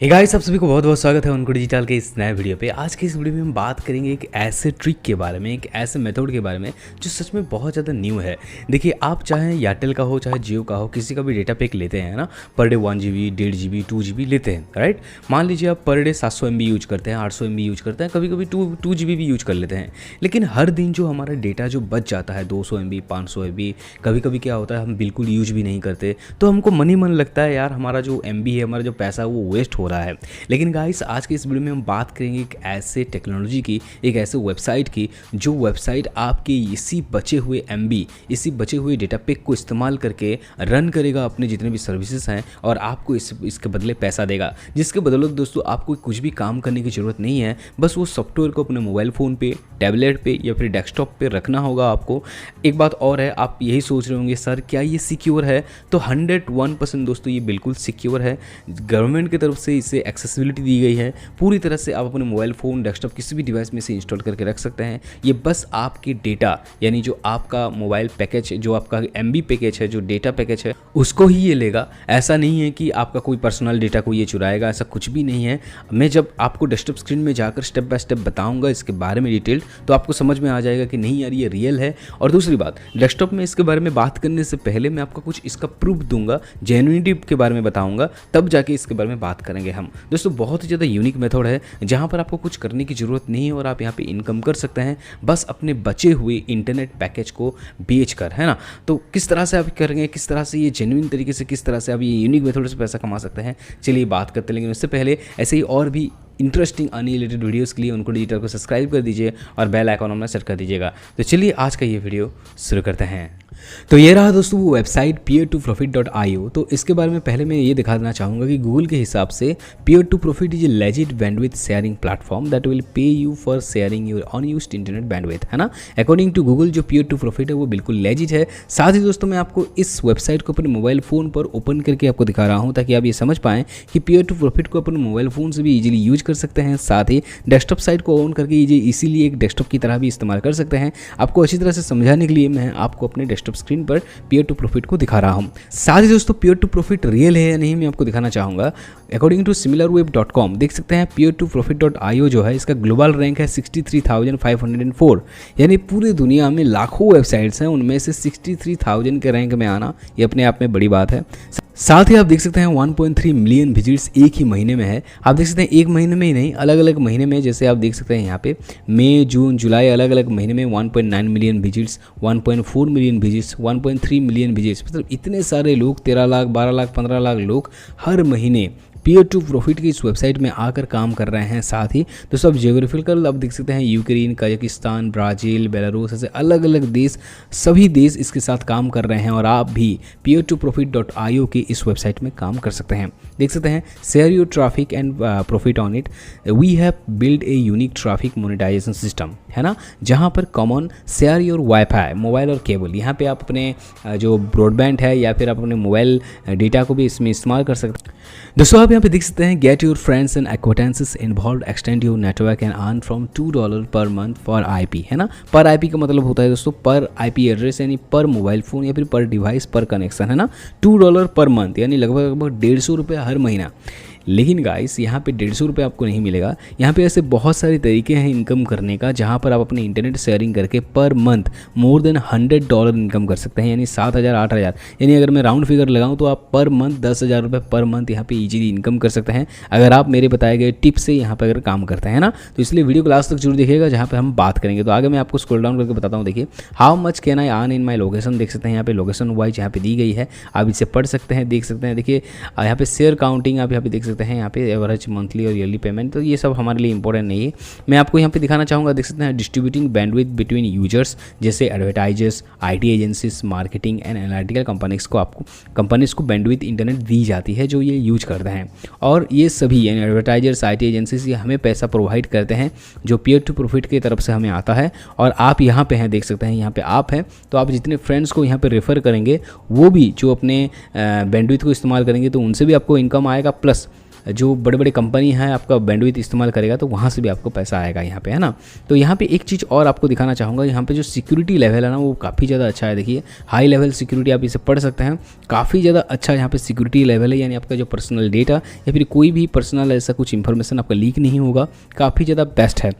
Hey guys, आप सभी को बहुत बहुत स्वागत है उनको डिजिटल के इस नए वीडियो पे। आज की इस वीडियो में हम बात करेंगे एक ऐसे ट्रिक के बारे में, एक ऐसे मेथड के बारे में जो सच में बहुत ज़्यादा न्यू है। देखिए, आप चाहे एयरटेल का हो चाहे जियो का हो, किसी का भी डेटा पैक लेते हैं ना, per day 1 GB 1.5 GB 2 GB लेते हैं, राइट। मान लीजिए आप पर डे 700 MB यूज करते हैं, 800 MB यूज करते हैं, कभी कभी 2 GB भी यूज कर लेते हैं। लेकिन हर दिन जो हमारा डेटा जो बच जाता है 200 MB 500 MB, कभी कभी क्या होता है हम बिल्कुल यूज भी नहीं करते, तो हमको मन लगता है यार हमारा जो MB है, हमारा जो पैसा है वो वेस्ट हो रहा है। लेकिन गाइस, आज के इस वीडियो में हम बात करेंगे एक ऐसे टेक्नोलॉजी की, एक ऐसे वेबसाइट की, जो वेबसाइट आपके इसी बचे हुए MB, इसी बचे हुए डेटा पैक को इस्तेमाल करके रन करेगा अपने जितने भी सर्विसेज हैं, और आपको इसके बदले पैसा देगा। जिसके बदौलत दोस्तों आपको कुछ भी काम करने की ज़रूरत नहीं है, बस वो सॉफ्टवेयर को अपने मोबाइल फ़ोन पे, टैबलेट पे या फिर डेस्कटॉप पे रखना होगा आपको। एक बात और है, आप यही सोच रहे होंगे सर क्या ये सिक्योर है? तो 101% दोस्तों ये बिल्कुल सिक्योर है। गवर्नमेंट की तरफ से इसे एक्सेसिबिलिटी दी गई है। पूरी तरह से आप अपने मोबाइल फ़ोन, डेस्कटॉप किसी भी डिवाइस में इसे इंस्टॉल करके रख सकते हैं। ये बस आपके डेटा, यानी जो आपका मोबाइल पैकेज, जो आपका MB पैकेज है, जो डेटा पैकेज है, उसको ही ये लेगा। ऐसा नहीं है कि आपका कोई पर्सनल डेटा को ये चुराएगा, ऐसा कुछ भी नहीं है। मैं जब आपको डेस्कटॉप स्क्रीन में जाकर स्टेप बाय स्टेप बताऊंगा इसके बारे में डिटेल, तो आपको समझ में आ जाएगा कि नहीं यार ये रियल है। और दूसरी बात, डेस्कटॉप में इसके बारे में बात करने से पहले मैं आपको कुछ इसका प्रूफ दूंगा, जेन्युइनिटी के बारे में बताऊंगा, तब जाके इसके बारे में बात करेंगे हम। दोस्तों बहुत ही ज़्यादा यूनिक मेथड है, जहां पर आपको कुछ करने की ज़रूरत नहीं है और आप यहां पे इनकम कर सकते हैं बस अपने बचे हुए इंटरनेट पैकेज को बेचकर, है ना। तो किस तरह से आप करेंगे, किस तरह से ये जेन्युइन तरीके से, किस तरह से आप ये यूनिक मेथड से पैसा कमा सकते हैं, चलिए बात करते हैं। लेकिन उससे पहले ऐसे ही और भी इंटरेस्टिंग अनरिलेटेड वीडियोस के लिए उनको डिजिटल को सब्सक्राइब कर दीजिए और बेल आइकॉन में सेट कर दीजिएगा। तो चलिए आज का ये वीडियो शुरू करते हैं। तो ये रहा दोस्तों वो वेबसाइट peer2profit.io। तो इसके बारे में पहले मैं ये दिखा देना चाहूँगा कि गूगल के हिसाब से peer2profit is a legit bandwidth sharing platform that will pay you for sharing your unused internet bandwidth, है ना। अकॉर्डिंग टू गूगल जो peer2profit है वो बिल्कुल लेजिट है। साथ ही दोस्तों मैं आपको इस वेबसाइट को अपने मोबाइल फ़ोन पर ओपन करके आपको दिखा रहा हूँ, ताकि आप ये समझ पाएँ कि peer2profit को अपने मोबाइल फ़ोन से भी ईजिली यूज कर सकते हैं। साथ ही डेस्कटॉप साइट को ऑन करके इसीलिए एक डेस्कटॉप की तरह भी इस्तेमाल कर सकते हैं। आपको अच्छी तरह से समझाने के लिए मैं आपको अपने डेस्कटॉप स्क्रीन पर peer2profit को दिखा रहा हूं। साथ ही दोस्तों peer2profit रियल है या नहीं मैं आपको दिखाना चाहूँगा। अकॉर्डिंग टू similarweb.com देख सकते हैं peer2profit.io जो है, इसका ग्लोबल रैंक है 63,504, यानी पूरी दुनिया में लाखों वेबसाइट्स हैं, उनमें से 63,000 के रैंक में आना ये अपने आप में बड़ी बात है। साथ ही आप देख सकते हैं 1.3 मिलियन विजिट्स एक ही महीने में है। आप देख सकते हैं एक महीने में ही नहीं, अलग अलग महीने में, जैसे आप देख सकते हैं यहाँ पे मई, जून, जुलाई, अलग अलग महीने में 1.9 million visits, 1.4 million visits, 1.3 million visits, मतलब इतने सारे लोग, 13 लाख 12 लाख 15 लाख लोग हर महीने peer2profit की इस वेबसाइट में आकर काम कर रहे हैं। साथ ही दोस्तों आप जियोग्राफिकल आप देख सकते हैं यूक्रेन, कजाकिस्तान, ब्राज़ील, बेलारूस, ऐसे अलग अलग देश, सभी देश इसके साथ काम कर रहे हैं, और आप भी peer2profit.io की इस वेबसाइट में काम कर सकते हैं। देख सकते हैं share your traffic and profit on it, we have build a unique traffic monetization system, है ना, जहाँ पर common share your WiFi, mobile और केबल, यहाँ पे आप अपने जो ब्रॉडबैंड है या फिर आप अपने मोबाइल डेटा को भी इसमें इस्तेमाल कर सकते हैं। दोस्तों आप यहाँ पे देख सकते हैं get your friends and acquaintances involve, extend your network and earn from $2 per month पर IP, है ना। पर IP का मतलब होता है दोस्तों पर IP एड्रेस, यानी पर मोबाइल फ़ोन या फिर पर डिवाइस पर कनेक्शन, है ना। $2 पर मंथ यानी लगभग 150 रुपये हर महीना। लेकिन गाइस यहाँ पे 150 रुपये आपको नहीं मिलेगा। यहाँ पे ऐसे बहुत सारे तरीके हैं इनकम करने का, जहाँ पर आप अपने इंटरनेट शेयरिंग करके per month more than $100 income कर सकते हैं, यानी 7,000 8,000, यानी अगर मैं राउंड फिगर लगाऊं तो आप पर मंथ 10,000 रुपये पर मंथ यहाँ पे इजीली इनकम कर सकते हैं, अगर आप मेरे बताए गए टिप्स से यहाँ पर अगर काम करते हैं ना। तो इसलिए वीडियो को लास्ट तक जरूर देखिएगा, जहाँ पर हम बात करेंगे। तो आगे मैं आपको स्क्रॉल डाउन करके बताता हूँ। देखिए how much can I earn in my location, देख सकते हैं यहाँ पे लोकेशन वाइज यहाँ पे दी गई है, आप इसे पढ़ सकते हैं, देख सकते हैं। देखिए यहाँ पे शेयर काउंटिंग आप यहाँ पे देख सकते हैं, यहाँ पे एवरेज मंथली और ईयरली पेमेंट, तो ये सब हमारे लिए इंपॉर्टेंट नहीं है। मैं आपको यहाँ पे दिखाना चाहूँगा, देख सकते हैं डिस्ट्रीब्यूटिंग बैंडविड्थ बिटवीन यूजर्स, जैसे advertisers, IT agencies, marketing and analytical companies को बैंडविड्थ इंटरनेट दी जाती है जो ये यूज करते हैं, और ये सभी यानी एडवर्टाइजर्स, IT एजेंसीज, ये हमें पैसा प्रोवाइड करते हैं जो peer2profit की तरफ से हमें आता है। और आप यहाँ पे हैं, देख सकते हैं यहाँ पे आप हैं, तो आप जितने फ्रेंड्स को यहाँ पे रेफ़र करेंगे वो भी जो अपने बैंडविड्थ को इस्तेमाल करेंगे तो उनसे भी आपको इनकम आएगा, प्लस जो बड़े बड़े कंपनी है आपका बैंडविड्थ इस्तेमाल करेगा तो वहाँ से भी आपको पैसा आएगा यहाँ पे, है ना। तो यहाँ पे एक चीज़ और आपको दिखाना चाहूँगा, यहाँ पे जो सिक्योरिटी लेवल है ना वो काफ़ी ज़्यादा अच्छा है। देखिए हाई लेवल सिक्योरिटी, आप इसे पढ़ सकते हैं, काफ़ी ज़्यादा अच्छा यहाँ पे सिक्योरिटी लेवल है, यानी आपका जो पर्सनल डेटा या फिर कोई भी पर्सनल ऐसा कुछ इन्फॉर्मेशन आपका लीक नहीं होगा, काफ़ी ज़्यादा बेस्ट है।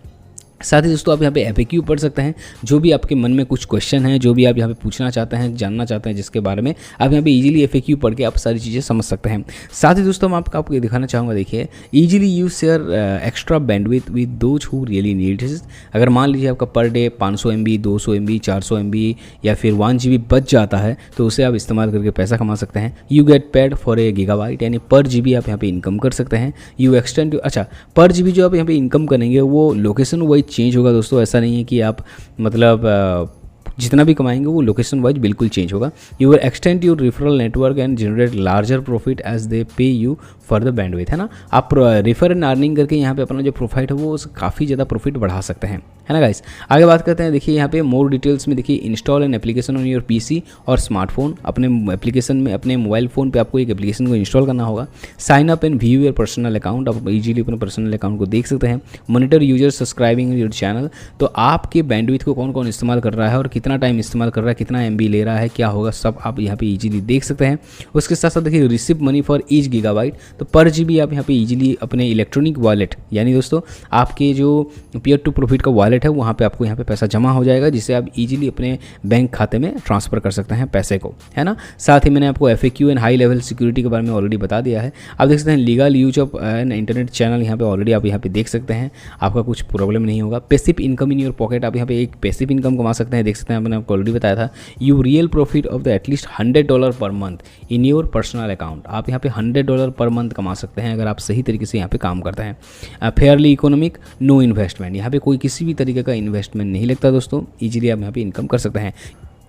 साथ ही दोस्तों आप यहाँ पे FAQ पढ़ सकते हैं, जो भी आपके मन में कुछ क्वेश्चन है, जो भी आप यहाँ पे पूछना चाहते हैं, जानना चाहते हैं जिसके बारे में, आप यहाँ पे इजीली FAQ पढ़ के आप सारी चीज़ें समझ सकते हैं। साथ ही दोस्तों मैं आपको ये दिखाना चाहूँगा, देखिए easily use share extra bandwidth with those who really need it. अगर मान लीजिए आपका per day 500 MB, 200 MB, 400 MB या फिर 1 GB बच जाता है, तो उसे आप इस्तेमाल करके पैसा कमा सकते हैं। You get paid for a gigabyte, यानी पर GB आप यहाँ पे इनकम कर सकते हैं। यू एक्सटेंड, अच्छा पर GB जो आप यहाँ पे इनकम करेंगे वो लोकेशन वाइज चेंज होगा दोस्तों, ऐसा नहीं है कि आप मतलब जितना भी कमाएंगे वो लोकेशन वाइज बिल्कुल चेंज होगा। You will extend your referral network and generate larger profit as they pay you for the bandwidth, है ना। आप रेफर एंड अर्निंग करके यहाँ पे अपना जो प्रॉफिट है वो काफ़ी ज़्यादा प्रॉफिट बढ़ा सकते हैं, है ना गाइस। आगे बात करते हैं, देखिए यहाँ पे मोर डिटेल्स में देखिए install an application on your PC और स्मार्टफोन। अपने एप्लीकेशन में, अपने मोबाइल फ़ोन पे आपको एक एप्लीकेशन को इंस्टॉल करना होगा। Sign up and view your personal account, आप इजीली अपने पर्सनल अकाउंट को देख सकते हैं। Monitor user subscribing your channel, तो आपके बैंडविड्थ को कौन कौन इस्तेमाल कर रहा है और कितना टाइम इस्तेमाल कर रहा है, कितना MB ले रहा है, क्या होगा, सब आप यहाँ पे इजीली देख सकते हैं। उसके साथ साथ देखिए receive money for each gigabyte, तो पर GB आप यहाँ पे इजीली अपने इलेक्ट्रॉनिक वॉलेट, यानी दोस्तों आपके जो पीयर टू प्रॉफिट का वॉलेट है वहाँ पे आपको यहाँ पे पैसा जमा हो जाएगा, जिससे आप इजीली अपने बैंक खाते में ट्रांसफ़र कर सकते हैं पैसे को, है ना। साथ ही मैंने आपको FAQ and high level security के बारे में ऑलरेडी बता दिया है। आप देख सकते हैं legal use of an internet channel, यहाँ पे ऑलरेडी आप यहाँ पे देख सकते हैं, आपका कुछ प्रॉब्लम नहीं होगा। Passive income in your pocket, आप यहाँ पे एक पैसिव इनकम कमा सकते हैं, देख सकते हैं, मैंने आपको ऑलरेडी बताया था। You real profit of the at least $100 per month in your personal account, आप यहाँ पे $100 पर मंथ कमा सकते हैं अगर आप सही तरीके से यहाँ पे काम करते हैं। फेयरली इकोनॉमिक, नो इन्वेस्टमेंट, यहाँ पे कोई किसी भी तरीके का इन्वेस्टमेंट नहीं लगता दोस्तों, इजीली आप यहाँ पे इनकम कर सकते हैं।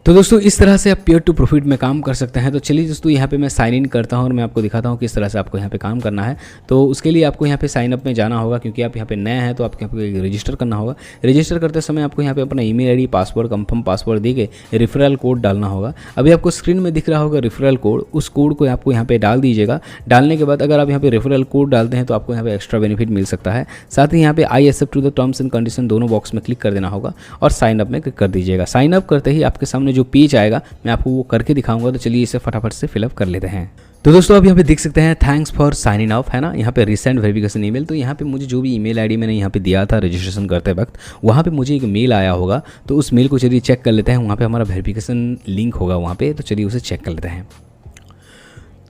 तो दोस्तों इस तरह से आप पीयर टू प्रॉफिट में काम कर सकते हैं। तो चलिए दोस्तों यहाँ पे मैं साइन इन करता हूँ और मैं आपको दिखाता हूँ किस तरह से आपको यहाँ पे काम करना है। तो उसके लिए आपको यहाँ पे साइन अप में जाना होगा, क्योंकि आप यहाँ पे नए हैं तो आपको यहाँ पे रजिस्टर करना होगा। रजिस्टर करते समय आपको यहाँ पे अपना email ID, password, confirm password दे के रेफरल कोड डालना होगा। अभी आपको स्क्रीन में दिख रहा होगा रेफरल कोड, उस कोड को आपको यहाँ पे डाल दीजिएगा। डालने के बाद अगर आप यहाँ पे रेफरल कोड डालते हैं तो आपको यहाँ पे एक्स्ट्रा बेनिफिट मिल सकता है। साथ ही यहाँ पे I accept to the terms and condition दोनों बॉक्स में क्लिक कर देना होगा और साइन अप में क्लिक कर दीजिएगा। साइन अप करते ही आपके सामने जो पेज आएगा मैं आपको वो करके दिखाऊंगा, तो चलिए इसे फटाफट से फिलअप कर लेते हैं। तो दोस्तों आप यहाँ पे देख सकते हैं थैंक्स फॉर साइनिंग ऑफ, है ना। यहाँ पे रिसेंट वेरिफिकेशन ईमेल, तो यहाँ पे मुझे जो भी ईमेल आईडी मैंने यहाँ पे दिया था रजिस्ट्रेशन करते वक्त, वहाँ पे मुझे एक मेल आया होगा, तो उस मेल को चलिए चेक कर लेते हैं। वहाँ पे हमारा वेरिफिकेशन लिंक होगा वहाँ पे, तो चलिए उसे चेक कर लेते हैं।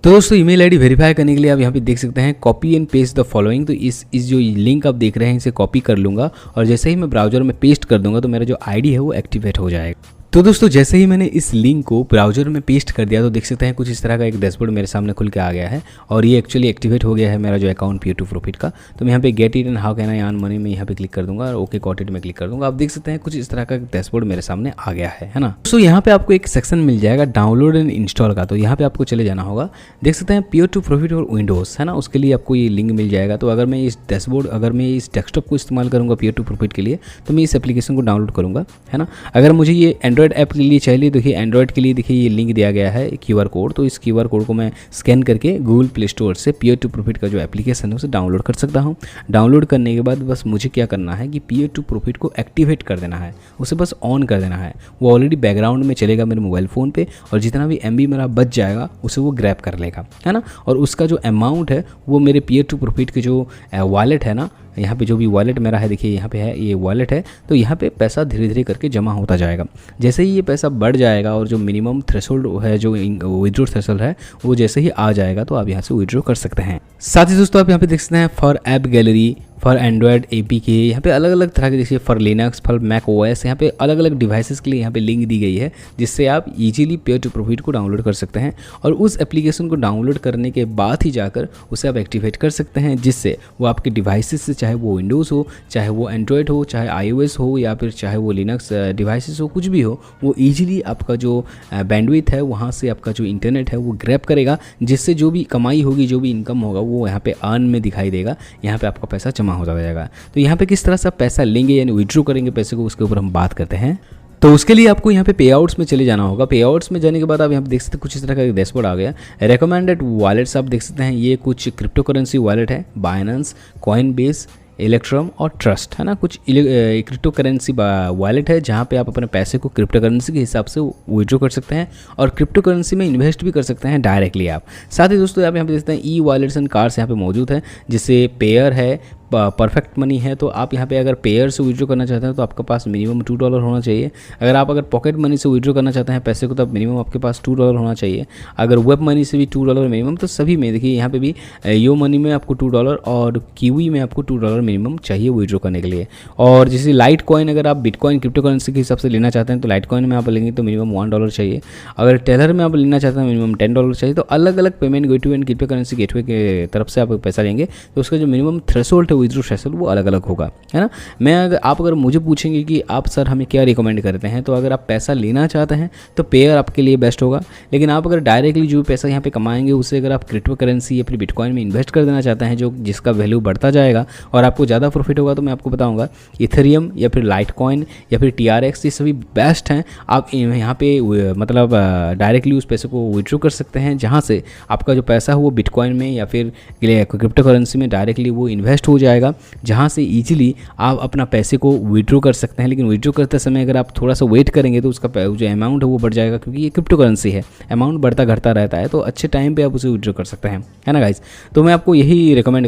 तो दोस्तों ईमेल आईडी वेरीफाई करने के लिए आप यहाँ पे देख सकते हैं copy and paste the following. तो इस जो लिंक आप देख रहे हैं इसे कॉपी कर लूँगा और जैसे ही मैं ब्राउजर में पेस्ट कर दूंगा तो मेरा जो आईडी है वो एक्टिवेट हो जाएगा। तो दोस्तों जैसे ही मैंने इस लिंक को ब्राउजर में पेस्ट कर दिया तो देख सकते हैं कुछ इस तरह का एक डैशबोर्ड मेरे सामने खुल के आ गया है और ये एक्चुअली एक्टिवेट हो गया है मेरा जो अकाउंट पीयर टू प्रॉफिट का। तो मैं यहाँ पे get it and how can I earn money में यहाँ पे क्लिक कर दूंगा और ओके गॉट इट में क्लिक कर दूंगा। आप देख सकते हैं कुछ इस तरह का डैशबोर्ड मेरे सामने आ गया है ना। दोस्तों यहाँ पे आपको एक सेक्शन मिल जाएगा डाउनलोड एंड इंस्टॉल का, तो यहाँ पे आपको चले जाना होगा। देख सकते हैं पीयर टू प्रॉफिट और विंडोज़, है ना, उसके लिए आपको ये लिंक मिल जाएगा। तो अगर मैं इस डैशबोर्ड, अगर मैं इस डेस्कटॉप को इस्तेमाल करूँगा पीयर टू प्रॉफिट के लिए तो मैं इस एप्लीकेशन को डाउनलोड करूँगा, है ना। अगर मुझे ये एंड्रॉयड ऐप के लिए चाहिए, देखिए एंड्रॉयड के लिए देखिए ये लिंक दिया गया है QR कोड, तो इस QR कोड को मैं स्कैन करके गूगल प्ले स्टोर से पीयर टू प्रॉफिट का जो एप्लीकेशन है उसे डाउनलोड कर सकता हूँ। डाउनलोड करने के बाद बस मुझे क्या करना है कि पीयर टू प्रॉफिट को एक्टिवेट कर देना है, उसे बस ऑन कर देना है। वो ऑलरेडी बैकग्राउंड में चलेगा मेरे मोबाइल फ़ोन पे और जितना भी MB मेरा बच जाएगा उसे वो ग्रैब कर लेगा, है ना। और उसका जो अमाउंट है वो मेरे पीयर टू प्रॉफिट के जो वॉलेट है ना, यहाँ पे जो भी वॉलेट मेरा है, देखिए यहाँ पे है ये वॉलेट है, तो यहाँ पे पैसा धीरे धीरे करके जमा होता जाएगा। जैसे ही ये पैसा बढ़ जाएगा और जो मिनिमम थ्रेशोल्ड है, जो विड्रॉ थ्रेशोल्ड है, वो जैसे ही आ जाएगा तो आप यहाँ से विड्रॉ कर सकते हैं। साथ ही दोस्तों आप यहाँ पे देख सकते हैं for app gallery, for Android APK, यहाँ पे अलग अलग तरह के देखिए for Linux, for Mac OS, यहाँ पे अलग अलग डिवाइसेस के लिए यहाँ पे लिंक दी गई है जिससे आप इजीली पीयर टू प्रॉफिट को डाउनलोड कर सकते हैं और उस एप्लीकेशन को डाउनलोड करने के बाद ही जाकर उसे आप एक्टिवेट कर सकते हैं, जिससे वो आपके डिवाइसेस से, चाहे वो विंडोज़ हो, चाहे वो एंड्रॉयड हो, चाहे iOS हो या फिर चाहे वो लिनक्स डिवाइसेस हो, कुछ भी हो, वो ईजिली आपका जो बैंडविड्थ है वहाँ से आपका जो इंटरनेट है वो ग्रैब करेगा, जिससे जो भी कमाई होगी, जो भी इनकम होगा वो यहाँ पे अर्न में दिखाई देगा, यहाँ पे आपका पैसा जमा हो जाएगा। तो यहाँ पे किस तरह से आप पैसा लेंगे यानी विड्रॉ करेंगे पैसे को, उसके ऊपर हम बात करते हैं। तो उसके लिए आपको यहाँ पे पे आउट्स में चले जाना होगा। पे आउट्स में जाने के बाद आप यहाँ पे देख सकते हैं कुछ इस तरह का एक डैशबोर्ड आ गया। रिकमेंडेड वॉलेट्स आप देख सकते हैं, ये कुछ क्रिप्टो करेंसी वॉलेट है, बाइनेंस, कॉइनबेस, इलेक्ट्रम और ट्रस्ट, है ना। कुछ क्रिप्टो करेंसी वॉलेट है जहाँ पे आप अपने पैसे को क्रिप्टो करेंसी के हिसाब से विड्रॉ कर सकते हैं और क्रिप्टो करेंसी में इन्वेस्ट भी कर सकते हैं डायरेक्टली आप। साथ ही दोस्तों आप यहाँ पे देखते हैं ई वॉलेट्स एंड कार्ड्स यहाँ पे मौजूद है, जिससे पेयर है, परफेक्ट मनी है। तो आप यहाँ पे अगर पेयर से विड्रॉ करना चाहते हैं तो आपके पास मिनिमम $2 होना चाहिए। अगर पॉकेट मनी से विड्रॉ करना चाहते हैं पैसे को तो मिनिमम आपके पास $2 होना चाहिए। अगर वेब मनी से भी $2 मिनिमम। तो सभी में देखिए यहाँ पे भी यो मनी में आपको $2 और कीवी में आपको $2 मिनिमम चाहिए विड्रॉ करने के लिए। और जैसे लाइट कॉइन, अगर आप बिटकॉइन क्रिप्टो करेंसी के हिसाब से लेना चाहते हैं तो लाइट कॉइन में आप लेंगे तो मिनिमम $1 चाहिए। अगर टेलर में आप लेना चाहते हैं मिनिमम $10 चाहिए। तो अलग अलग payment gateway and crypto currency gateway के तरफ से आप पैसा लेंगे तो उसका जो मिनिमम थ्रेशोल्ड है, विड्रॉ थ्रेशोल्ड, वो अलग अलग होगा, है ना। अगर मुझे पूछेंगे कि आप सर हमें क्या रिकमेंड करते हैं, तो अगर आप पैसा लेना चाहते हैं तो पेयर आपके लिए बेस्ट होगा। लेकिन आप अगर डायरेक्टली जो पैसा यहाँ पे कमाएंगे उसे अगर आप क्रिप्टो करेंसी या फिर बिटकॉइन में इन्वेस्ट कर देना चाहते हैं, जो जिसका वैल्यू बढ़ता जाएगा और आपको ज़्यादा प्रॉफिट होगा, तो मैं आपको बताऊंगा इथेरियम या फिर लाइट कॉइन या फिर TRX, ये सभी बेस्ट हैं। आप यहाँ पे मतलब डायरेक्टली उस पैसे को विड्रॉ कर सकते हैं, जहाँ से आपका जो पैसा है वो बिटकॉइन में या फिर क्रिप्टो करेंसी में डायरेक्टली वो इन्वेस्ट हो जाएगा, जहाँ से इजीली आप अपना पैसे को विड्रॉ कर सकते हैं। लेकिन विड्रॉ करते समय अगर आप थोड़ा सा वेट करेंगे तो उसका जो अमाउंट है वो बढ़ जाएगा, क्योंकि ये क्रिप्टो करेंसी है, अमाउंट बढ़ता घटता रहता है। तो अच्छे टाइम पे आप उसे विड्रॉ कर सकते हैं, है ना गाइस। तो मैं आपको यही रिकमेंड